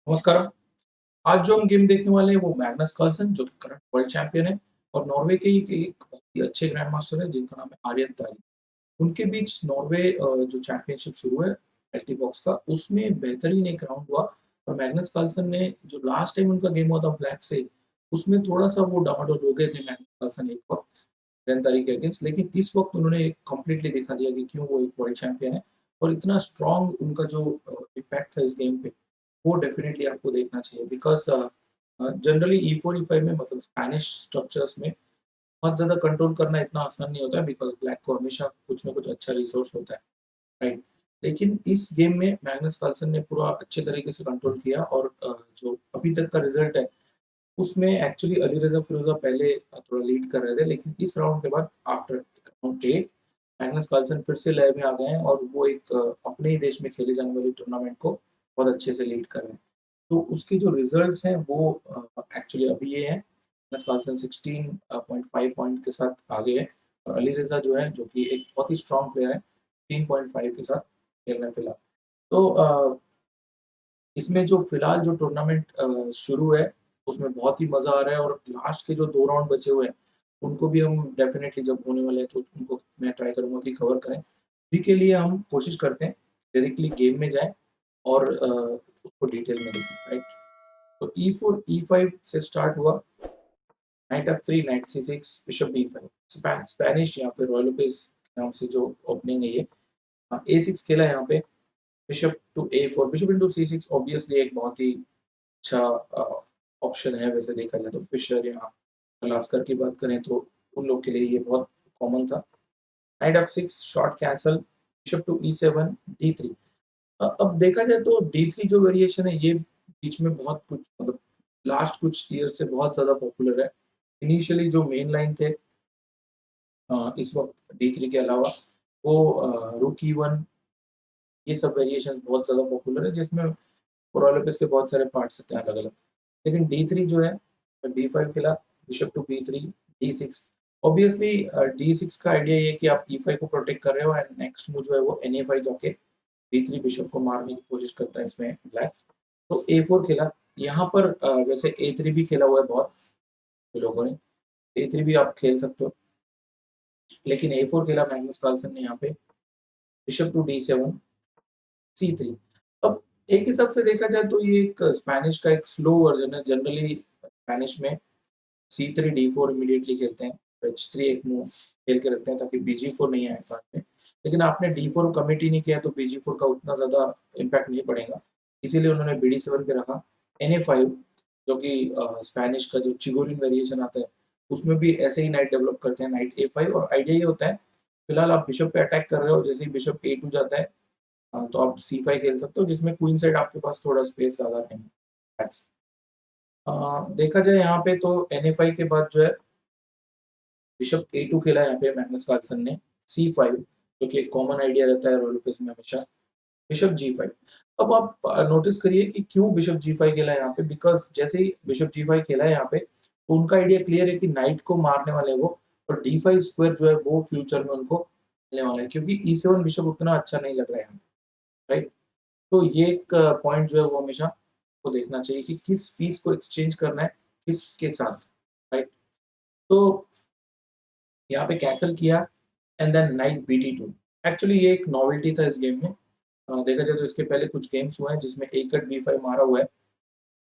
नमस्कारम। आज जो हम गेम देखने वाले हैं वो मैग्नस कार्लसन जो कि करंट वर्ल्ड चैंपियन है और नॉर्वे के ही एक बहुत ही अच्छे ग्रैंड मास्टर है जिनका नाम है आर्यन तारी। उनके बीच नॉर्वे जो चैंपियनशिप शुरू है एलटी बॉक्स का उसमें बेहतरीन एक राउंड हुआ और मैग्नस कार्लसन ने जो लास्ट टाइम उनका गेम हुआ था ब्लैक से उसमें थोड़ा-सा वो डामाडोल हो गए थे मैग्नस कार्लसन एक वक़्त आर्यन तारी के अगेंस्ट, लेकिन इस वक़्त उन्होंने कंप्लीटली दिखा दिया कि क्यों वो एक वर्ल्ड चैंपियन है और इतना स्ट्रॉन्ग उनका जो इम्पैक्ट था इस गेम पे वो डेफिनिटली आपको देखना चाहिए बिकॉज़ जनरली ई4 ई5 में मतलब स्पेनिश स्ट्रक्चर्स में बहुत ज़्यादा कंट्रोल करना इतना आसान नहीं होता है बिकॉज़ ब्लैक को हमेशा कुछ ना कुछ अच्छा रिसोर्स होता है, राइट? लेकिन इस गेम में मैग्नस कार्लसन ने पूरा अच्छे तरीके से कंट्रोल किया और जो अभी तक का रिज़ल्ट है, उसमें एक्चुअली अलीरज़ा फिरोज़ा पहले थोड़ा लीड कर रहे थे, लेकिन इस राउंड के बाद आफ्टर राउंड 8 मैग्नस कार्लसन फिर से लय में आ गए हैं और वो एक अपने ही देश में खेले जाने वाली टूर्नामेंट को बहुत अच्छे से लीड कर रहे हैं। तो उसके जो रिज़ल्ट्स हैं वो एक्चुअली अभी ये हैं, मैग्नस कार्लसन 16.5 पॉइंट के साथ आगे है और अलीरज़ा जो है, जो कि एक बहुत ही स्ट्रॉन्ग प्लेयर है, 15.5 के साथ खेल रहे हैं फिलहाल। तो इसमें जो फिलहाल जो टूर्नामेंट शुरू है, उसमें बहुत ही मज़ा आ रहा है और लास्ट के जो 2 राउंड बचे हुए हैं, उनको भी हम डेफ़िनेटली जब होने वाले हैं तो उनको मैं ट्राई करूँगा कि कवर करें। अभी के लिए हम कोशिश करते हैं डायरेक्टली गेम में जाएँ और उसको डिटेल में देखें, राइट? तो ई4 ई5 से स्टार्ट हुआ, night f3, night सी6, bishop B5, Spanish या फिर रॉय लोपेज़ नाम से जो ओपनिंग है ये। ए6 खेला यहाँ पे, bishop to A4, bishop into सी6 obviously एक बहुत ही अच्छा ऑप्शन है वैसे देखा जाए तो फिशर या लास्कर की बात करें तो उन लोग के लिए ये बहुत कॉमन था। Night F6 short castle, bishop to e7, D3. अब देखा जाए तो डी3 जो वेरिएशन है ये बीच में बहुत कुछ मतलब लास्ट कुछ ईयर से बहुत ज़्यादा पॉपुलर है। इनिशियली जो मेन लाइन थे इस वक़्त डी3 के अलावा वो रूक ई1 ये सब वेरिएशंस बहुत ज़्यादा पॉपुलर है जिसमें रॉय के बहुत सारे पार्ट्स होते हैं अलग-अलग। लेकिन डी3 जो है, डी5 खेला, बिशप टू बी3, डी6। ऑब्वियसली डी6 का आइडिया ये है कि आप ई5 को प्रोटेक्ट कर रहे हो एंड नेक्स्ट मूव जो है वो एन ए5 जाके बी3 बिशप को मारने की कोशिश करता है इसमें ब्लैक। तो ए4 खेला, यहाँ पर वैसे ए3 भी खेला हुआ है बहुत लोगों ने, ए3 भी आप खेल सकते हो। लेकिन ए4 खेला मैग्नस कार्लसन ने यहाँ पे, बिशप टू डी7, सी3। अब एक हिसाब से देखा जाए तो ये एक स्पेनिश का एक स्लो वर्ज़न है। जनरली स्पेनिश में सी3 डी4 इमीडिएटली खेलते हैं। एच3 एक मूव खेल के रखते हैं ताकि बीजी4 नहीं आए बाद में। लेकिन आपने डी4 कमिट ही नहीं किया तो बीजी4 का उतना ज़्यादा इम्पैक्ट नहीं पड़ेगा। इसीलिए उन्होंने बीडी7 पे रखा। एनए5 जो कि स्पेनिश का जो चिगोरिन वेरिएशन आता है, उसमें भी ऐसे ही नाइट डेवलप करते हैं, नाइट ए5 और आइडिया ये होता है, फिलहाल आप बिशप पे अटैक कर रहे हो, जैसे ही बिशप ए2 जाता है तो आप सी5 खेल सकते हो जिसमें क्वीन साइड आपके पास थोड़ा स्पेस ज़्यादा रहेगा। दैट्स देखा जाए यहाँ पे तो एन5 के बाद जो है बिशप ए2 खेला यहाँ पे मैग्नस कार्लसन ने, सी5 जो कि एक कॉमन आइडिया रहता है रॉय लोपेज में हमेशा, बिशप जी5। अब आप नोटिस करिए कि क्यों बिशप जी5 खेला है यहाँ पे, बिकॉज़ जैसे ही बिशप जी5 खेला है यहाँ पे, तो उनका आइडिया क्लियर है कि नाइट को मारने वाले हैं वो और डी5 स्क्वायर जो है वो फ्यूचर में उनको मिलने वाला है क्योंकि ई7 बिशप उतना अच्छा नहीं लग रहा है, राइट? तो ये एक पॉइंट जो है वो हमेशा को देखना चाहिए कि किस पीस को एक्सचेंज करना है, किसके साथ, राइट? तो यहाँ पे कैसल किया एंड देन नाइट बीटी2। एक्चुअली ये एक नॉवेल्टी था इस गेम में। देखा जाए तो इसके पहले कुछ गेम्स हुए हैं जिसमें ए कट बी5 मारा हुआ है,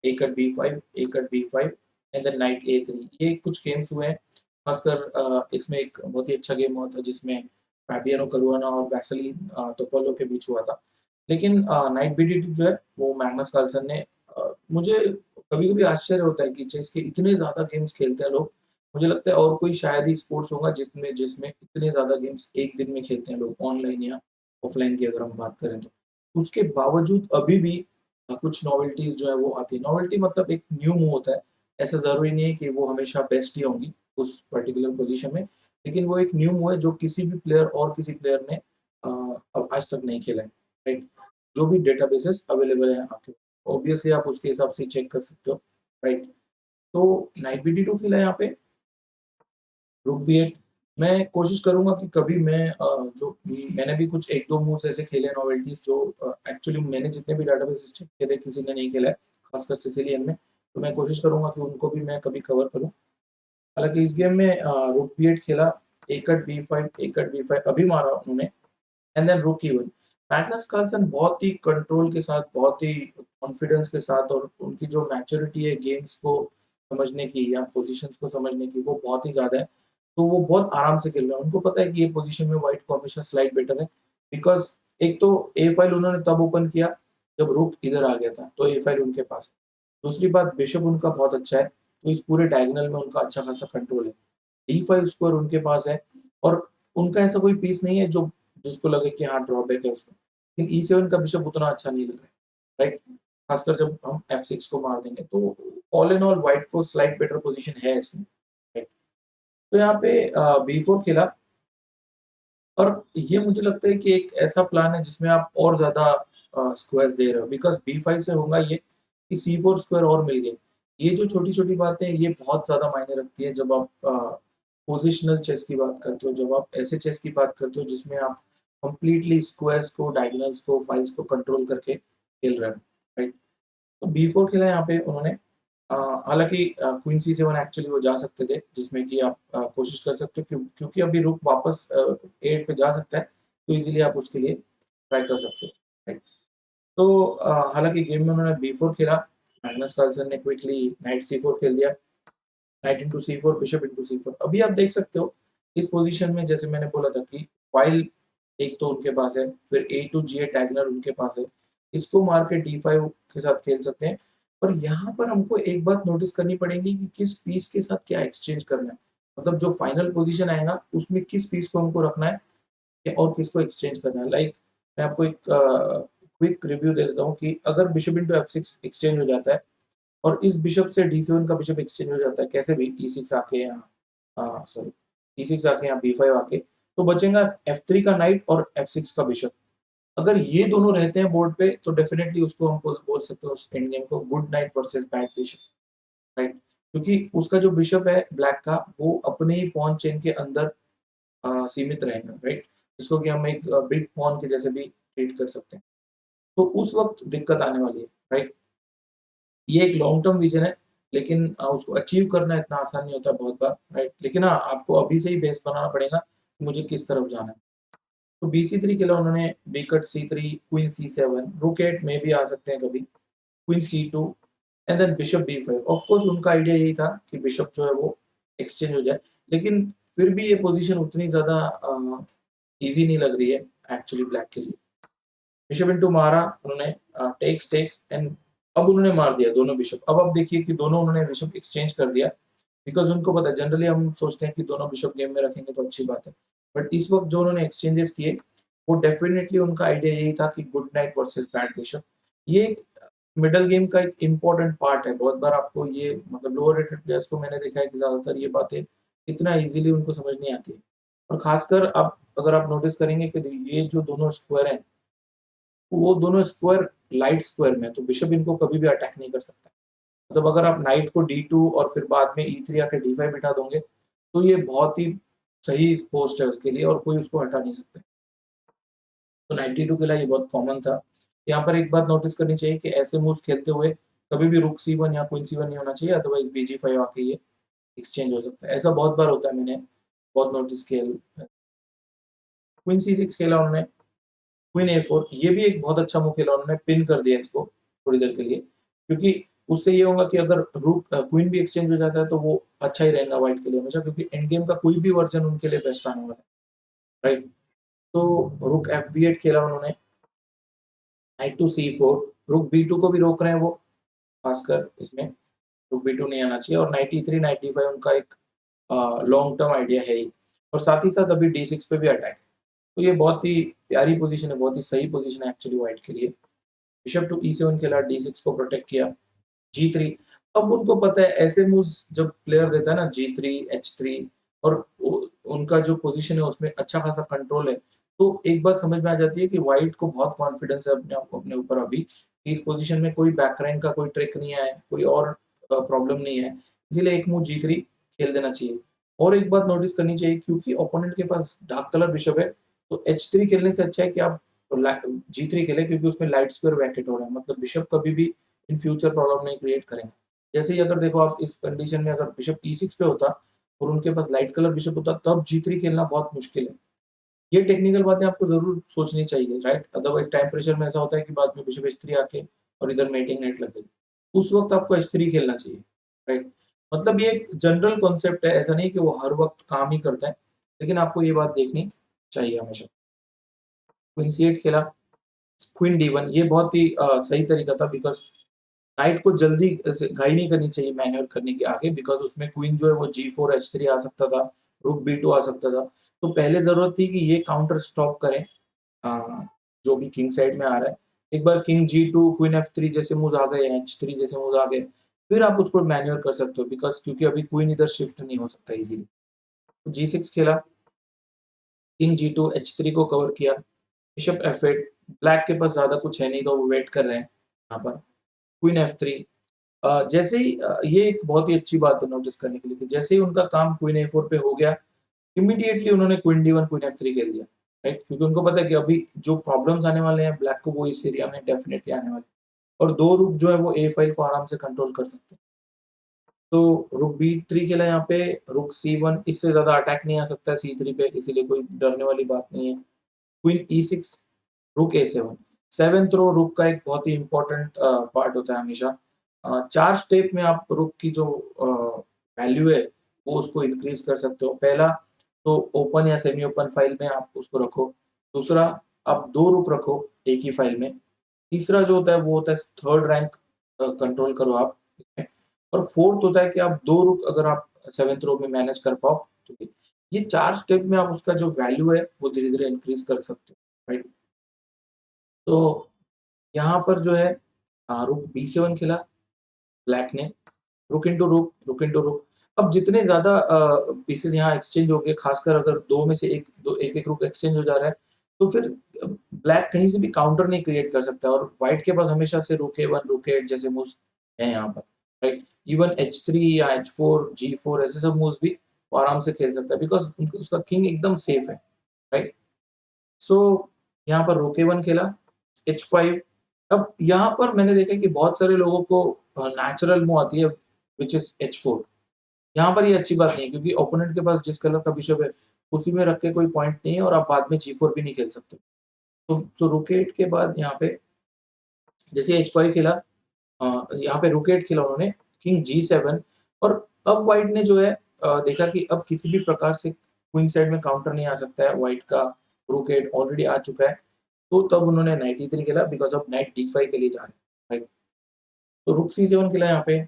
a cut b five, a cut b five and then knight ए3 ये कुछ गेम्स हुए हैं। खासकर इसमें एक बहुत ही अच्छा गेम हुआ था जिसमें फैबियानो करुआना और वैसली टोपोलो के बीच हुआ था। लेकिन नाइट बीटी2 जो है वो मैग्नस कार्लसन ने मुझे कभी-कभी आश्चर्य होता है कि चेस के इतने ज़्यादा गेम्स खेलते हैं लोग। मुझे लगता है और कोई शायद ही स्पोर्ट्स होगा जिसमें जिसमें इतने ज़्यादा गेम्स एक दिन में खेलते हैं लोग, ऑनलाइन या ऑफलाइन की अगर हम बात करें तो। उसके बावजूद अभी भी कुछ नॉवेल्टीज़ जो है वो आती है। नॉवेल्टी मतलब एक न्यू मूव होता है। ऐसा ज़रूरी नहीं है कि वो हमेशा बेस्ट ही होंगी उस पर्टिकुलर पोज़ीशन में। लेकिन वो एक न्यू मूव है जो किसी भी प्लेयर और किसी प्लेयर ने अब आज तक नहीं खेला है, राइट? जो भी डेटाबेसेस अवेलेबल हैं आपके, ऑब्वियसली आप उसके हिसाब से चेक कर सकते हो, राइट? तो नाइट बीटी2 खेला है यहाँ पे, रुक भी8। मैं कोशिश करूँगा कि कभी मैं जो मैंने भी कुछ 1-2 मूव्स ऐसे खेले हैं नॉवेल्टीज़ जो एक्चुअली मैंने जितने भी डेटाबेसेस चेक किए थे किसी ने नहीं खेला है। खासकर सिसिलियन में, तो मैं कोशिश करूँगा कि उनको भी मैं कभी कवर करूँ। हालाँकि इस गेम में रूक B8 खेला, ए कट B5, ए कट B5 अभी मारा उन्होंने एंड देन रूक E1। मैग्नस कार्लसन बहुत ही कंट्रोल के साथ, बहुत ही कॉन्फिडेंस के साथ और उनकी जो मैच्योरिटी है गेम्स को समझने की या पोज़ीशंस को समझने की, वो बहुत ही ज़्यादा है। तो वो बहुत आराम से खेल रहे हैं। उनको पता है कि ये पोज़ीशन में व्हाइट को हमेशा स्लाइड बेटर है बिकॉज़ एक तो ए फाइल उन्होंने तब ओपन किया जब रूक इधर आ गया था, तो ए फाइल उनके पास है। दूसरी बात बिशप उनका बहुत अच्छा है, तो इस पूरे डायगोनल में उनका अच्छा खासा कंट्रोल है। डी5 स्क्वायर उनके पास है और उनका ऐसा कोई पीस नहीं है जो जिसको लगे कि हाँ ड्रॉबैक है उसमें। लेकिन ई7 का बिशप उतना अच्छा नहीं लग रहा है, राइट? खासकर जब हम एफ6 को मार देंगे तो ऑल इन ऑल व्हाइट को स्लाइट बेटर पोज़ीशन है इसमें, राइट? तो यहाँ पे बी4 खेला और ये मुझे लगता है कि एक ऐसा प्लान है जिसमें आप और ज़्यादा स्क्वायर्स दे रहे हो बिकॉज़ बी5 से होगा ये कि सी4 स्क्वायर और मिल गए। ये जो छोटी-छोटी बातें हैं ये बहुत ज़्यादा मायने रखती है जब आप पोज़िशनल चेस की बात करते हो, जब आप ऐसे चेस की बात करते हो जिसमें आप कंप्लीटली स्क्वायर्स को, डायगोनल्स को, फाइल्स को कंट्रोल करके खेल रहे हो, राइट? तो बी4 खेला यहाँ पे उन्होंने। हालाँकि क्वीन सी7 एक्चुअली वो जा सकते थे, जिसमें कि आप कोशिश कर सकते हो क्योंकि अभी रुक वापस ए8 पे जा सकता है, तो ईज़िली आप उसके लिए ट्राई कर सकते हो, राइट? तो हालाँकि गेम में उन्होंने बी4 खेला, मैग्नस कार्लसन ने क्विकली नाइट सी4 खेल दिया, नाइट इंटू सी4, बिशप इंटू सी4। अभी आप देख सकते हो, इस पोज़ीशन में जैसे मैंने बोला था कि व्हाइल एक तो उनके पास है, फिर ए टू जी8 डायगोनल उनके पास है। इसको मार के डी5 के साथ खेल सकते हैं। और यहाँ पर हमको एक बात नोटिस करनी पड़ेगी कि किस पीस के साथ क्या एक्सचेंज करना है। मतलब जो फाइनल पोज़ीशन आएगा, उसमें किस पीस को हमको रखना है और किसको एक्सचेंज करना है। लाइक मैं आपको एक क्विक रिव्यू दे देता हूँ कि अगर बिशप इंटू एफ6 एक्सचेंज हो जाता है और इस बिशप से डी7 का बिशप एक्सचेंज हो जाता है, कैसे भी ई6 आके यहाँ सॉरी ई6 आके यहाँ बी5 आके, तो बचेगा एफ3 का नाइट और एफ6 का बिशप। अगर ये दोनों रहते हैं बोर्ड पे तो डेफिनिटली उसको हम बोल सकते हैं उस एंड गेम को good night versus bad bishop, right? क्योंकि उसका जो बिशप है ब्लैक का वो अपने ही पॉन चेन के अंदर सीमित रहेगा, राइट? जिसको कि हम एक बिग पॉन के जैसे भी ट्रीट कर सकते हैं। तो उस वक़्त दिक्कत आने वाली है, राइट? ये एक लॉन्ग टर्म विज़न है, लेकिन उसको अचीव करना इतना आसान नहीं होता बहुत बार, राइट? लेकिन हाँ, आपको अभी से ही बेस बनाना पड़ेगा कि मुझे किस तरफ जाना है। तो बी3 खेला उन्होंने, बी कट सी3, क्वीन सी7, रूक 8 में भी आ सकते हैं कभी, queen C2 and then bishop B5. Of course उनका आइडिया यही था कि बिशप जो है वो एक्सचेंज हो जाए, लेकिन फिर भी ये पोज़ीशन उतनी ज़्यादा ईज़ी नहीं लग रही है एक्चुअली ब्लैक के लिए। बिशप इंटू मारा उन्होंने, टेक्स टेक्स एंड अब उन्होंने मार दिया दोनों बिशप। अब आप देखिए कि दोनों उन्होंने बिशप एक्सचेंज कर दिया बिकॉज़ उनको पता है जनरली हम सोचते हैं कि दोनों बिशप गेम में रखेंगे तो अच्छी बात है। बट इस वक़्त जो उन्होंने एक्सचेंजेस किए, वो डेफिनिटली उनका आइडिया यही था कि good night versus bad bishop. ये एक मिडल गेम का एक इम्पोर्टेंट पार्ट है। बहुत बार आपको ये मतलब लोअर रेटेड प्लेयर्स को मैंने देखा है कि ज़्यादातर ये बातें इतना ईज़िली उनको समझ नहीं आती है। और ख़ासकर आप अगर आप नोटिस करेंगे कि ये जो दोनों स्क्वायर हैं, वो दोनों स्क्वायर लाइट स्क्वायर में है, तो बिशप इनको कभी भी अटैक नहीं कर सकता। मतलब अगर आप नाइट को D2 और फिर बाद में E3 आके D5 बिठा दोगे, तो ये बहुत ही सही पोस्ट है उसके लिए और कोई उसको हटा नहीं सकता। तो 92 के लिए ये बहुत कॉमन था। यहाँ पर एक बात नोटिस करनी चाहिए कि ऐसे मूव्स खेलते हुए कभी भी रुक C1 या क्वीन C1 नहीं होना चाहिए, अदरवाइज़ BG5 आके ये एक्सचेंज हो सकता है। ऐसा बहुत बार होता है, मैंने बहुत नोटिस किया है। क्वीन C6 खेला उन्होंने, क्वीन A4 ये भी एक बहुत अच्छा मूव खेला उन्होंने, पिन कर दिया इसको थोड़ी देर के लिए, क्योंकि उससे ये होगा कि अगर क्वीन भी एक्सचेंज हो जाता है तो वो अच्छा ही रहेगा व्हाइट के लिए हमेशा, क्योंकि एंड गेम का कोई भी वर्ज़न उनके लिए बेस्ट आने वाला है, राइट? तो रुक FB8 खेला उन्होंने, नाइट टू C4, रुक B2 को भी रोक रहे हैं वो, खासकर इसमें रुक B2 नहीं आना चाहिए और नाइट E3, नाइट D5 उनका एक लॉन्ग टर्म आइडिया है ही और साथ ही साथ अभी D6 पे भी अटैक है। तो ये बहुत ही प्यारी पोज़ीशन है, बहुत ही सही पोज़ीशन है एक्चुअली व्हाइट के लिए। बिशप टू E7 खेला, D6 को प्रोटेक्ट किया, G3। अब उनको पता है ऐसे मूव्स जब प्लेयर देता है ना G3, H3 और उनका जो पोजीशन है उसमें अच्छा खासा कंट्रोल है, तो एक बात समझ में आ जाती है कि व्हाइट को बहुत कॉन्फिडेंस है अपने ऊपर अभी कि इस पोजीशन में कोई बैक रैंक का कोई ट्रिक नहीं है, कोई और प्रॉब्लम नहीं है। इसीलिए एक मूव G3 खेल देना चाहिए। और एक बात नोटिस करनी चाहिए, क्योंकि ओपोनेंट के पास डार्क कलर बिशप है, तो H3 खेलने से अच्छा है कि आप G3 खेलें, क्योंकि उसमें लाइट स्क्वायर वैकेट हो रहा है। मतलब बिशप कभी भी इन फ्यूचर प्रॉब्लम नहीं क्रिएट करेंगे। जैसे ही अगर देखो आप इस कंडीशन में अगर बिशप E6 पे होता और उनके पास लाइट कलर बिशप होता तब G3 खेलना बहुत मुश्किल है। ये टेक्निकल बातें आपको ज़रूर सोचनी चाहिए, राइट? अदरवाइज़ टाइम प्रेशर में ऐसा होता है कि बाद में बिशप H3 आके और इधर मेटिंग नेट लग गई। उस वक़्त आपको H3 खेलना चाहिए, राइट? मतलब ये एक जनरल कॉन्सेप्ट है, ऐसा नहीं कि वो हर वक़्त काम ही करता है, लेकिन आपको ये बात देखनी चाहिए हमेशा। क्वीन C8 खेला, क्वीन D1 ये बहुत ही सही तरीका था बिकॉज़ नाइट को जल्दी ऐसे घाई नहीं करनी चाहिए मैन्यूवर करने के आगे बिकॉज़ उसमें क्वीन जो है वो G4 H3 आ सकता था, रुक B2 आ सकता था। तो पहले ज़रूरत थी कि ये काउंटर स्टॉप करें जो भी किंग साइड में आ रहा है। एक बार किंग G2, क्वीन F3 जैसे मूव्स आ गए, H3 जैसे मूव्स आ गए, फिर आप उसको मैन्यूवर कर सकते हो बिकॉज़ क्योंकि अभी क्वीन इधर शिफ्ट नहीं हो सकता इज़िली। तो G6 खेला, किंग G2, H3 को कवर किया, बिशप F8 ब्लैक के पास ज़्यादा कुछ है नहीं तो वो वेट कर रहे हैं यहाँ पर। क्वीन F3 जैसे ही ये एक बहुत ही अच्छी बात है नोटिस करने के लिए कि जैसे ही उनका काम क्वीन A4 पे हो गया, इमीडिएटली उन्होंने क्वीन D1, क्वीन F3 खेल दिया, राइट? क्योंकि उनको पता है कि अभी जो प्रॉब्लम्स आने वाले हैं ब्लैक को वो इस एरिया में डेफिनिटली आने वाले हैं और 2 रुक जो है वो A फाइल को आराम से कंट्रोल कर सकते हैं। तो रुक B3 खेला यहाँ पे, रुक C1 इससे ज़्यादा अटैक नहीं आ सकता है C3 पे इसीलिए कोई डरने वाली बात नहीं है। क्वीन E6 रुक A7 7th रो रुक का एक बहुत ही इम्पोर्टेंट पार्ट होता है हमेशा। 4 स्टेप में आप रुक की जो वैल्यू है वो उसको इंक्रीज़ कर सकते हो। पहला तो ओपन या सेमी ओपन फाइल में आप उसको रखो। दूसरा आप 2 रुक रखो एक ही फाइल में। तीसरा जो होता है वो होता है थर्ड रैंक कंट्रोल करो आप इसमें और फोर्थ होता है कि आप 2 रुक अगर आप 7th रो में मैनेज कर पाओ तो ये 4 स्टेप में आप उसका जो वैल्यू है वो धीरे-धीरे इंक्रीज़ कर सकते हो, राइट? तो यहाँ पर जो है रुक B7 खेला ब्लैक ने, रुक इंटू रुक, रुक इंटू रुक। अब जितने ज़्यादा पीसेज़ यहाँ एक्सचेंज हो गए, खासकर अगर 2 में से 1 दो एक-एक रुक एक्सचेंज हो जा रहा है, तो फिर ब्लैक कहीं से भी काउंटर नहीं क्रिएट कर सकता और व्हाइट के पास हमेशा से रुक A1, रुक A8 जैसे मूव्स हैं यहाँ पर, राइट? इवन H3 या H4, G4 ऐसे सब मूव्स भी वो आराम से खेल सकता है बिकॉज़ उनक उसका किंग एकदम सेफ है, राइट? सो यहाँ पर रुक A1 खेला, H5 अब यहाँ पर मैंने देखा कि बहुत सारे लोगों को नेचुरल मूव आती है व्हिच इज़ H4 यहाँ पर ये अच्छी बात नहीं है क्योंकि ओपोनेंट के पास जिस कलर का बिशप है, उसी में रख के कोई पॉइंट नहीं है और आप बाद में G4 भी नहीं खेल सकते। तो रुक 8 के बाद यहाँ पे जैसे H5 खेला यहाँ पे रुक 8 खेला उन्होंने, किंग G7 और अब व्हाइट ने जो है देखा कि अब किसी भी प्रकार से क्वीन साइड में काउंटर नहीं आ सकता है, व्हाइट का रुक 8 ऑलरेडी आ चुका है, तो तब उन्होंने नाइट E3 खेला बिकॉज़ अब नाइट D5 के लिए जा रहे हैं, राइट? तो रुक C7 खेला यहाँ पे,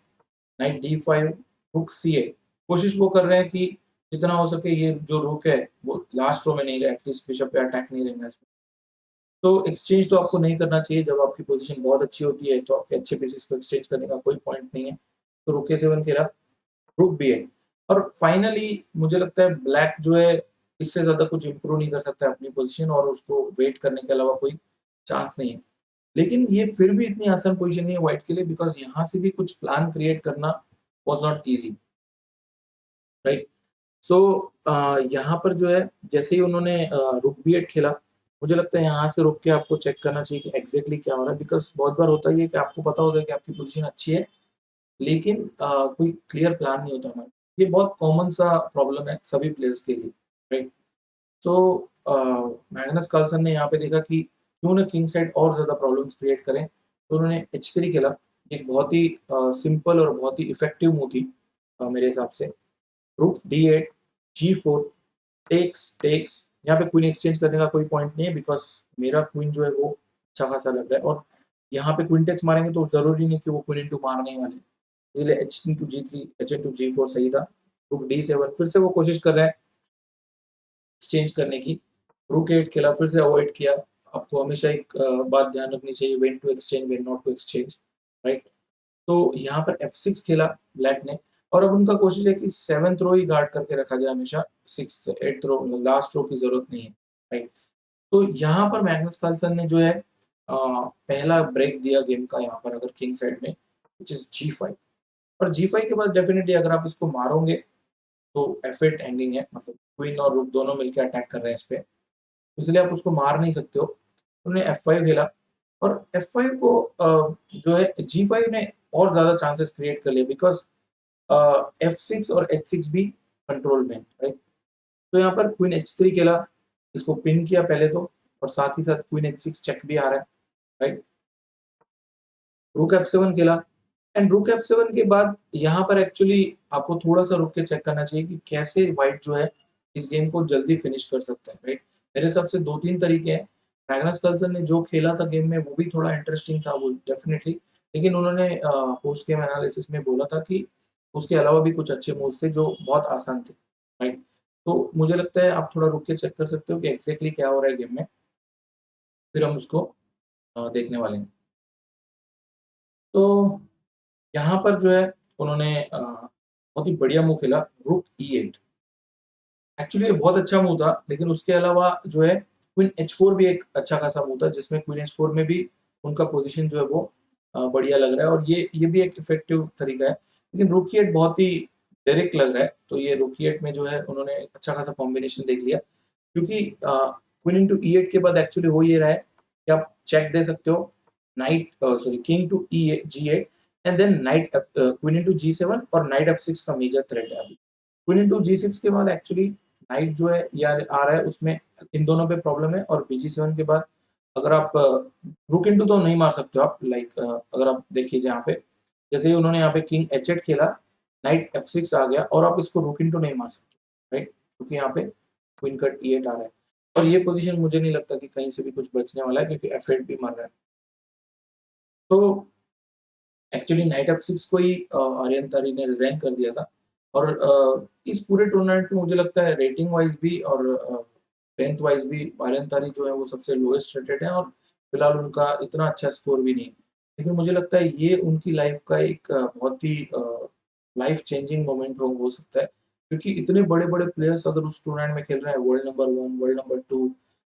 नाइट D5, रुक C8 कोशिश वो कर रहे हैं कि जितना हो सके ये जो रुक है, वो लास्ट रो में नहीं रहे, एटलीस्ट बिशप पे अटैक नहीं रहना इसमें। तो एक्सचेंज तो आपको नहीं करना चाहिए, जब आपकी पोज़ीशन बहुत अच्छी होती है, तो आपके अच्छे पीसेस को एक्सचेंज करने का कोई पॉइंट नहीं है। तो रुक A7 खेला, रुक B8 और फाइनली मुझे लगता है ब्लैक जो है, इससे ज़्यादा कुछ इम्प्रूव नहीं कर सकता है अपनी पोज़ीशन और उसको वेट करने के अलावा कोई चांस नहीं है। लेकिन ये फिर भी इतनी आसान पोज़ीशन नहीं है व्हाइट के लिए बिकॉज़ यहाँ से भी कुछ प्लान क्रिएट करना वाज़ नॉट ईज़ी, राइट? सो यहाँ पर जो है जैसे ही उन्होंने रुक B8 खेला, मुझे लगता है यहाँ से रुक के आपको चेक करना चाहिए कि एग्ज़ैक्टली क्या हो रहा है बिकॉज़ बहुत बार होता ये है कि आपको पता होता है कि आपकी पोज़ीशन अच्छी है, लेकिन कोई क्लियर प्लान नहीं होता हमारा। ये बहुत कॉमन सा प्रॉब्लम है सभी प्लेयर्स के लिए, राइट? तो अ, मैग्नस कार्लसन ने यहाँ पे देखा कि क्यों ना किंग साइड और ज़्यादा प्रॉब्लम्स क्रिएट करें, तो उन्होंने H3 खेला। एक बहुत ही सिंपल और बहुत ही इफ़ेक्टिव मूव थी मेरे हिसाब से। रुक D8, G4 टेक्स यहाँ पे क्वीन एक्सचेंज करने का कोई पॉइंट नहीं है बिकॉज़ मेरा क्वीन जो है वो अच्छा खासा लग रहा है और यहाँ पे क्वीन टेक्स मारेंगे तो ज़रूरी नहीं कि वो क्वीन इंटू मारने ही वाले हैं। इसलिए H into G3, H into G4 सही था। रुक D7 फिर से वो कोशिश कर रहा है एक्सचेंज करने की। रुक 8 खेला फिर से अवॉइड किया। आपको हमेशा एक बात ध्यान रखनी चाहिए when to exchange, when not to exchange, right? तो यहाँ पर F6 खेला ब्लैक ने और अब उनका कोशिश है कि 7th रो ही गार्ड करके रखा जाए हमेशा, 6th 8th रो लास्ट रो की ज़रूरत नहीं है, राइट? तो यहाँ पर मैग्नस कार्लसन ने जो है पहला ब्रेक दिया गेम का यहाँ पर अगर किंग साइड में, व्हिच इज़ G5 और G5 के बाद डेफिनिटली अगर आप इसको मारोगे, तो F8 हैंगिंग है, मतलब क्वीन और रूक दोनों मिलके अटैक कर रहे हैं इस पे, इसलिए आप उसको मार नहीं सकते हो। उन्होंने F5 खेला और F5 को जो है G5 ने और ज़्यादा चांसेस क्रिएट कर लिए बिकॉज़ F6 और H6 भी कंट्रोल में है, राइट? तो यहाँ पर क्वीन H3 खेला, इसको पिन किया पहले तो और साथ ही साथ क्वीन H6 चेक भी आ रहा है, राइट? रूक F7 खेला एंड रूक F7 के बाद यहाँ पर एक्चुअली आपको थोड़ा-सा रुक के चेक करना चाहिए कि कैसे व्हाइट जो है इस गेम को जल्दी फिनिश कर सकता है, राइट? मेरे हिसाब से 2-3 तरीके हैं। मैग्नस कार्लसन ने जो खेला था गेम में वो भी थोड़ा इंटरेस्टिंग था वो डेफिनिटली, लेकिन उन्होंने पोस्ट गेम एनालिसिस में बोला था कि उसके अलावा भी कुछ अच्छे मूव्स थे जो बहुत आसान थे, राइट? तो मुझे लगता है आप थोड़ा रुक के चेक कर सकते हो कि एग्ज़ैक्टली क्या हो रहा है गेम में, फिर हम उसको देखने वाले हैं। तो यहाँ पर जो है उन्होंने बहुत ही बढ़िया मूव खेला रुक E8। एक्चुअली ये बहुत अच्छा मूव था, लेकिन उसके अलावा जो है क्वीन H4 भी एक अच्छा खासा मूव था जिसमें क्वीन H4 में भी उनका पोज़ीशन जो है वो बढ़िया लग रहा है और ये भी एक इफ़ेक्टिव तरीका है। लेकिन रुक E8 बहुत ही डायरेक्ट लग रहा है, तो ये रुक E8 में जो है उन्होंने अच्छा खासा कॉम्बिनेशन देख लिया क्योंकि क्वीन इंटू E8 के बाद एक्चुअली हो ये रहा है कि आप चेक दे सकते हो king to G8 and then queen into G7 और नाइट F6 का मेजर थ्रेट है अभी। क्वीन इंटू G6 के बाद एक्चुअली नाइट जो है ये आ रहा है उसमें इन दोनों पे प्रॉब्लम है और BG7 के बाद अगर आप रुक इंटू तो नहीं मार सकते हो आप अगर आप देखिए जहाँ पे जैसे ही उन्होंने यहाँ पे किंग H8 खेला, नाइट F6 आ गया और आप इसको रुक इंटू नहीं मार सकते, राइट? क्योंकि यहाँ पे क्वीन कट E8 आ रहा है और ये पोज़ीशन मुझे नहीं लगता कि कहीं से भी कुछ बचने वाला है क्योंकि F8 भी मर रहा है। तो एक्चुअली नाइट F6 को ही आर्यन तारी ने रिज़ाइन कर दिया था और इस पूरे टूर्नामेंट में मुझे लगता है रेटिंग वाइज़ भी और लेंथ वाइज़ भी आर्यन तारी जो है वो सबसे लोएस्ट रेटेड है और फिलहाल उनका इतना अच्छा स्कोर भी नहीं है। लेकिन मुझे लगता है ये उनकी लाइफ़ का एक बहुत ही लाइफ़ चेंजिंग मोमेंट हो सकता है क्योंकि इतने बड़े-बड़े प्लेयर्स अगर उस टूर्नामेंट में खेल रहे हैं वर्ल्ड नंबर 1, वर्ल्ड नंबर 2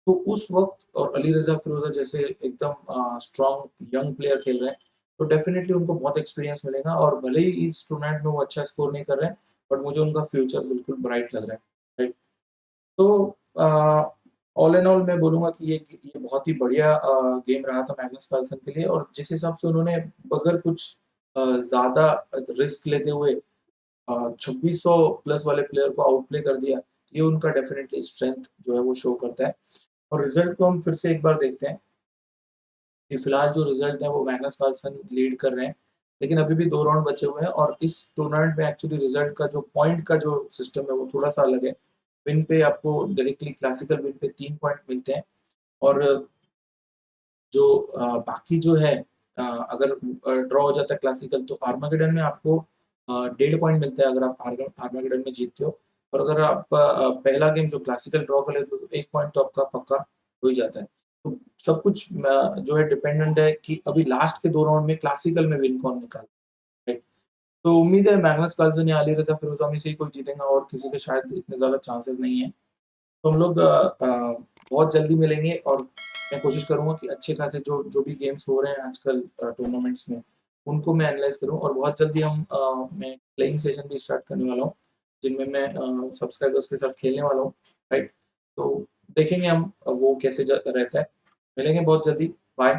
तो उस वक़्त और अली रज़ा फ़िरोज़ा जैसे एकदम स्ट्रॉन्ग यंग प्लेयर खेल रहे हैं तो डेफ़िनेटली उनको बहुत एक्सपीरियंस मिलेगा और भले ही इस टूर्नामेंट में वो अच्छा स्कोर नहीं कर रहे हैं, बट मुझे उनका फ्यूचर बिल्कुल ब्राइट लग रहा है, राइट? तो ऑल इन ऑल मैं बोलूँगा कि ये बहुत ही बढ़िया गेम रहा था मैग्नस कार्लसन के लिए और जिस हिसाब से उन्होंने बगैर कुछ ज़्यादा रिस्क लेते हुए 2600 प्लस वाले प्लेयर को आउटप्ले कर दिया, ये उनका डेफ़िनेटली स्ट्रेंथ जो है वो शो करता है और रिज़ल्ट को हम फिर से एक बार देखते हैं। कि फिलहाल जो रिज़ल्ट है वो मैग्नस कार्लसन लीड कर रहे हैं। लेकिन अभी भी 2 राउंड बचे हुए हैं और इस टूर्नामेंट में एक्चुअली रिज़ल्ट का जो पॉइंट का जो सिस्टम है वो थोड़ा-सा अलग है। विन पे आपको डायरेक्टली क्लासिकल विन पे 3 पॉइंट मिलते हैं और जो बाकी जो है अगर ड्रॉ हो जाता है क्लासिकल तो आर्मागेडन में आपको 1.5 पॉइंट मिलता है अगर आप आर्मागेडन में जीतते हो और अगर आप पहला गेम जो क्लासिकल ड्रॉ कर लेते हो तो 1 पॉइंट तो आपका पक्का हो ही जाता है। तो सब कुछ जो है डिपेंडेंट है कि अभी लास्ट के 2 राउंड में क्लासिकल में विन कौन निकालता है, राइट? तो उम्मीद है मैग्नस कार्लसन या अली रज़ा फिरोज़ा में से ही कोई जीतेगा और किसी के शायद इतने ज़्यादा चांसेस नहीं है। तो हम लोग बहुत जल्दी मिलेंगे और मैं कोशिश करूँगा कि अच्छे खासे जो जो भी गेम्स हो रहे हैं आजकल टूर्नामेंट्स में, उनको मैं एनालाइज़ करूँ और बहुत जल्दी मैं प्लेइंग सेशन भी स्टार्ट करने वाला हूँ, जिनमें मैं सब्सक्राइबर्स के साथ खेलने वाला हूँ, राइट? तो देखेंगे हम वो कैसे रहता है। मिलेंगे बहुत जल्दी, बाय।